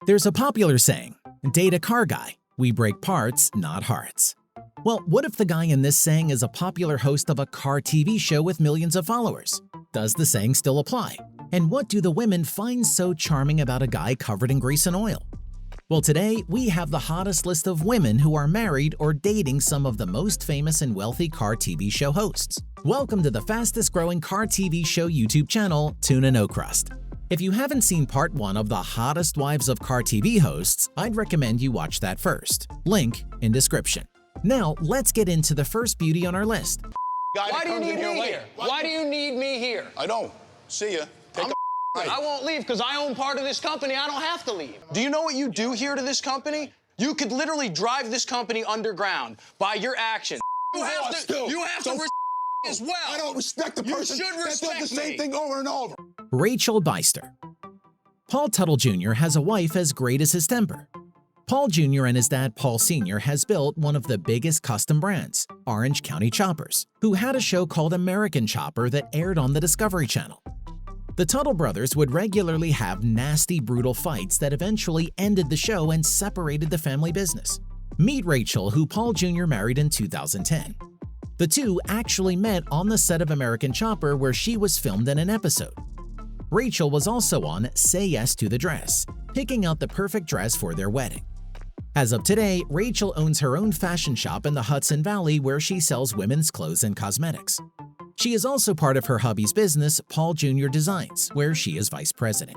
There's a popular saying, date a car guy. We break parts, not hearts. Well, what if the guy in this saying is a popular host of a car TV show with millions of followers? Does the saying still apply? And what do the women find so charming about a guy covered in grease and oil? Well, today we have the hottest list of women who are married or dating some of the most famous and wealthy car TV show hosts. Welcome to the fastest growing car TV show YouTube channel, TUNANOCRUST. If you haven't seen part 1 of the hottest wives of car TV hosts, I'd recommend you watch that first. Link in description. Now, let's get into the first beauty on our list. Why do you need me here? Why do you need me here? I don't. See ya. Take I won't leave because I own part of this company. I don't have to leave. Do you know what you do here to this company? You could literally drive this company underground by your actions. You have to respect as well. I don't respect the person that does the same thing over and over. Rachael Biester. Paul Teutul Jr. has a wife as great as his temper. Paul Jr. and his dad Paul Sr. has built one of the biggest custom brands, Orange County Choppers, who had a show called American Chopper that aired on the Discovery Channel. The Teutul brothers would regularly have nasty, brutal fights that eventually ended the show and separated the family business. Meet Rachael, who Paul Jr. married in 2010. The two actually met on the set of American Chopper where she was filmed in an episode. Rachael was also on Say Yes to the Dress, picking out the perfect dress for their wedding. As of today, Rachael owns her own fashion shop in the Hudson Valley where she sells women's clothes and cosmetics. She is also part of her hubby's business, Paul Jr. Designs, where she is vice president.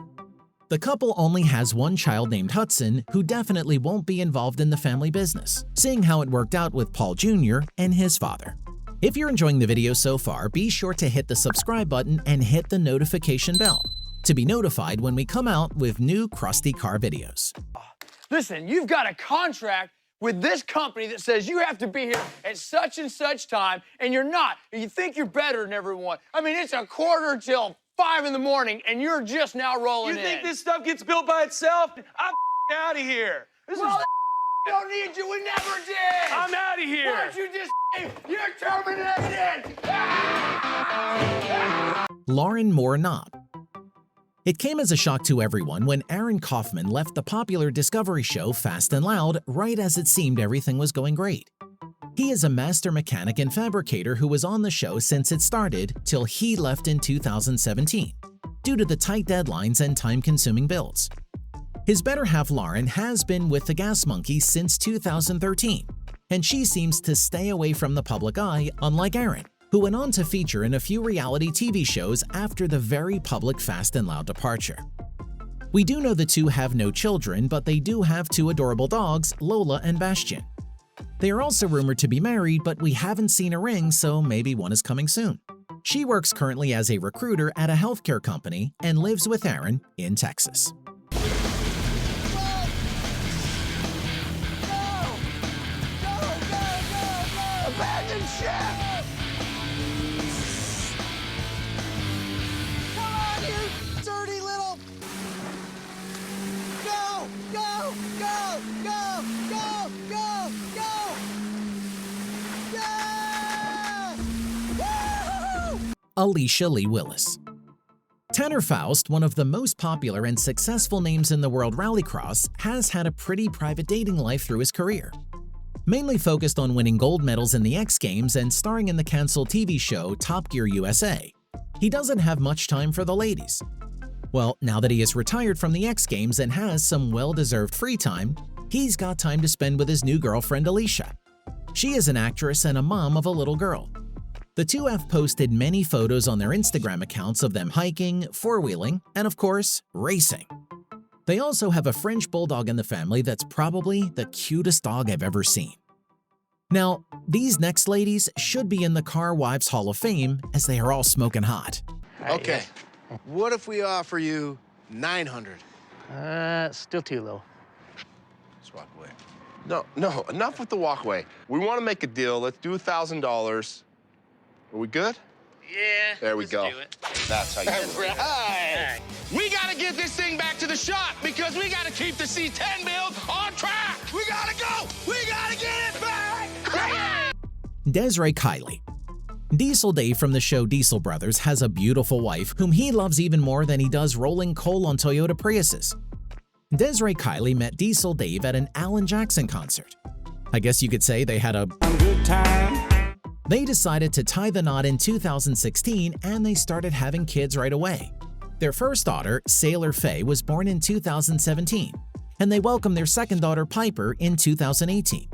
The couple only has one child named Hudson, who definitely won't be involved in the family business, seeing how it worked out with Paul Jr. and his father. If you're enjoying the video so far, be sure to hit the subscribe button and hit the notification bell to be notified when we come out with new crusty car videos. Listen, you've got a contract with this company that says you have to be here at such and such time, and you're not. You think you're better than everyone. I mean, it's 5:15 in the morning, and you're just now rolling in. You think this stuff gets built by itself? I'm out of here. We don't need you. We never did. I'm out of here. Why don't you just you're terminated? Lauren Moore Knopp. It came as a shock to everyone when Aaron Kaufman left the popular Discovery show Fast and Loud right as it seemed everything was going great. He is a master mechanic and fabricator who was on the show since it started till he left in 2017 due to the tight deadlines and time-consuming builds. His better half Lauren has been with the Gas Monkey since 2013, and she seems to stay away from the public eye, unlike Aaron, who went on to feature in a few reality TV shows after the very public Fast and Loud departure. We do know the two have no children, but they do have two adorable dogs, Lola and Bastian. They are also rumored to be married, but we haven't seen a ring, so maybe one is coming soon. She works currently as a recruiter at a healthcare company and lives with Aaron in Texas. Abandon ship! Come on, you dirty little... Go, go, go, go, go, go, go! Yeah! Woo-hoo-hoo! Alicia Leigh Willis. Tenor Faust, one of the most popular and successful names in the world rallycross, has had a pretty private dating life through his career. Mainly focused on winning gold medals in the X Games and starring in the canceled TV show Top Gear USA, he doesn't have much time for the ladies. Well, now that he is retired from the X Games and has some well-deserved free time, he's got time to spend with his new girlfriend Alicia. She is an actress and a mom of a little girl. The two have posted many photos on their Instagram accounts of them hiking, four-wheeling, and of course, racing. They also have a French bulldog in the family that's probably the cutest dog I've ever seen. Now, these next ladies should be in the Car Wives Hall of Fame as they are all smoking hot. Okay, what if we offer you 900? Still too low. Let's walk away. No, enough with the walkway. We want to make a deal. Let's do $1,000. Are we good? Yeah. There we go. Do it. That's how you do it. Right. We gotta get this thing back to the shop because we gotta keep the C10 build on track. We gotta go. We gotta get it back. Deseri Kiley. Diesel Dave from the show Diesel Brothers has a beautiful wife whom he loves even more than he does rolling coal on Toyota Priuses. Deseri Kiley met Diesel Dave at an Alan Jackson concert. I guess you could say they had a good time. They decided to tie the knot in 2016 and they started having kids right away. Their first daughter, Sailor Faye, was born in 2017, and they welcomed their second daughter, Piper, in 2018.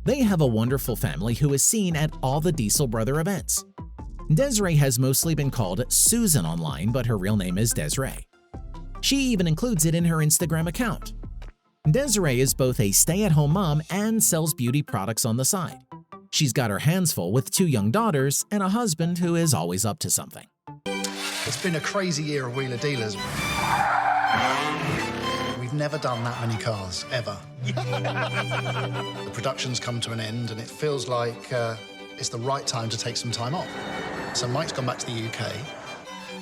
They have a wonderful family who is seen at all the Diesel Brother events. Deseri has mostly been called Susan online, but her real name is Desiree. She even includes it in her Instagram account. Desiree is both a stay-at-home mom and sells beauty products on the side. She's got her hands full with 2 young daughters and a husband who is always up to something. It's been a crazy year of wheeler dealers. We've never done that many cars, ever. The production's come to an end and it feels like it's the right time to take some time off. So Mike's gone back to the UK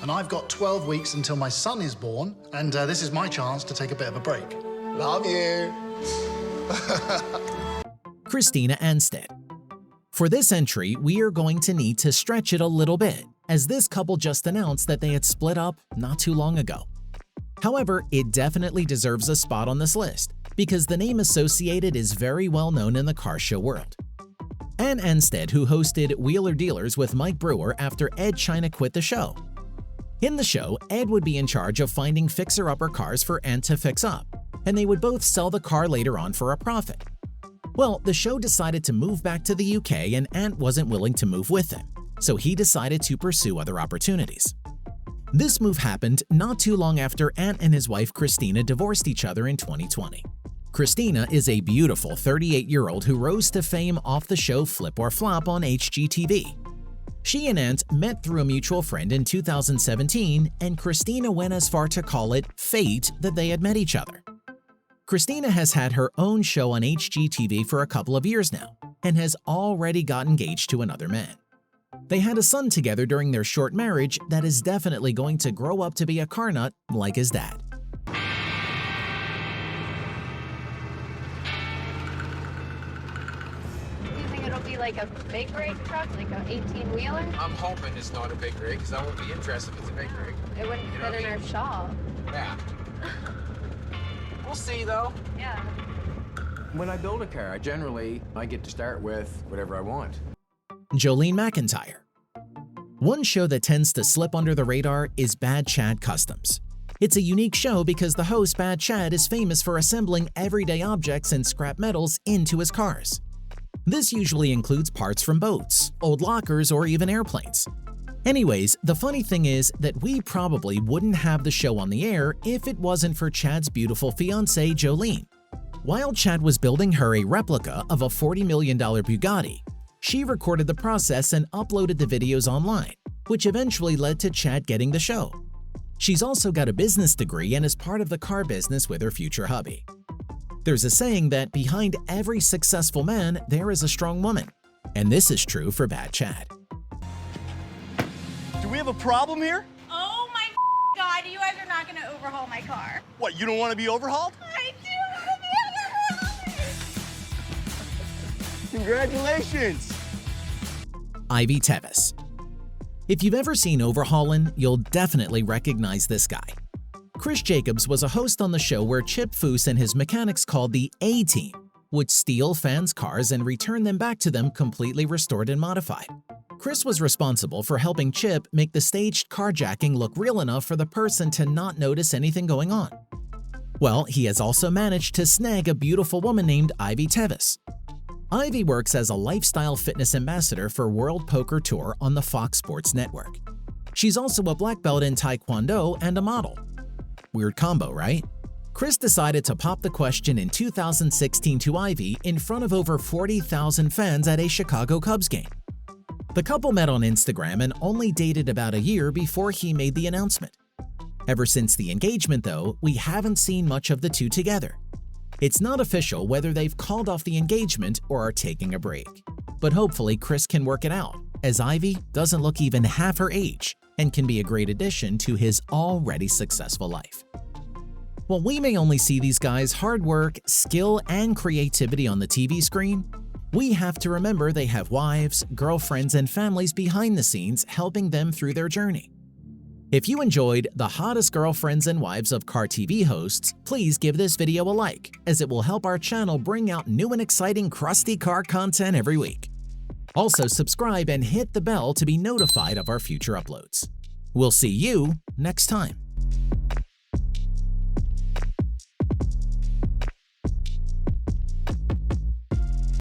and I've got 12 weeks until my son is born, and this is my chance to take a bit of a break. Love you. Christina Anstead. For this entry, we are going to need to stretch it a little bit, as this couple just announced that they had split up not too long ago. However, it definitely deserves a spot on this list, because the name associated is very well known in the car show world. Ann Anstead, who hosted Wheeler Dealers with Mike Brewer after Ed China quit the show. In the show, Ed would be in charge of finding fixer-upper cars for Ant to fix up, and they would both sell the car later on for a profit. Well, the show decided to move back to the UK and Ant wasn't willing to move with him, so he decided to pursue other opportunities. This move happened not too long after Ant and his wife Christina divorced each other in 2020. Christina is a beautiful 38-year-old who rose to fame off the show Flip or Flop on HGTV. She and Ant met through a mutual friend in 2017, and Christina went as far to call it fate that they had met each other. Christina has had her own show on HGTV for a couple of years now and has already got engaged to another man. They had a son together during their short marriage that is definitely going to grow up to be a car nut like his dad. It'll be like a big rig truck, like an 18-wheeler? I'm hoping it's not a big rig, because I won't be interested if it's a big rig. It wouldn't fit in our shop. Yeah. We'll see, though. Yeah. When I build a car, I get to start with whatever I want. Jolene MacIntyre. One show that tends to slip under the radar is Bad Chad Customs. It's a unique show because the host, Bad Chad, is famous for assembling everyday objects and scrap metals into his cars. This usually includes parts from boats, old lockers, or even airplanes. Anyways, the funny thing is that we probably wouldn't have the show on the air if it wasn't for Chad's beautiful fiancée, Jolene. While Chad was building her a replica of a $40 million Bugatti, she recorded the process and uploaded the videos online, which eventually led to Chad getting the show. She's also got a business degree and is part of the car business with her future hubby. There's a saying that behind every successful man, there is a strong woman. And this is true for Bad Chad. Do we have a problem here? Oh my God, you guys are not going to overhaul my car. What, you don't want to be overhauled? I do want to be overhauled. Congratulations. Ivy Teves. If you've ever seen Overhaulin', you'll definitely recognize this guy. Chris Jacobs was a host on the show where Chip Foose and his mechanics called the A-Team would steal fans' cars and return them back to them completely restored and modified. Chris was responsible for helping Chip make the staged carjacking look real enough for the person to not notice anything going on. Well, he has also managed to snag a beautiful woman named Ivy Teves. Ivy works as a lifestyle fitness ambassador for World Poker Tour on the Fox Sports Network. She's also a black belt in Taekwondo and a model. Weird combo, right? Chris decided to pop the question in 2016 to Ivy in front of over 40,000 fans at a Chicago Cubs game. The couple met on Instagram and only dated about a year before he made the announcement. Ever since the engagement, though, we haven't seen much of the two together. It's not official whether they've called off the engagement or are taking a break. But hopefully Chris can work it out, as Ivy doesn't look even half her age and can be a great addition to his already successful life. While we may only see these guys' hard work, skill, and creativity on the TV screen, we have to remember they have wives, girlfriends, and families behind the scenes helping them through their journey. If you enjoyed the hottest girlfriends and wives of car TV hosts, please give this video a like, as it will help our channel bring out new and exciting crusty car content every week. Also subscribe and hit the bell to be notified of our future uploads. We'll see you next time.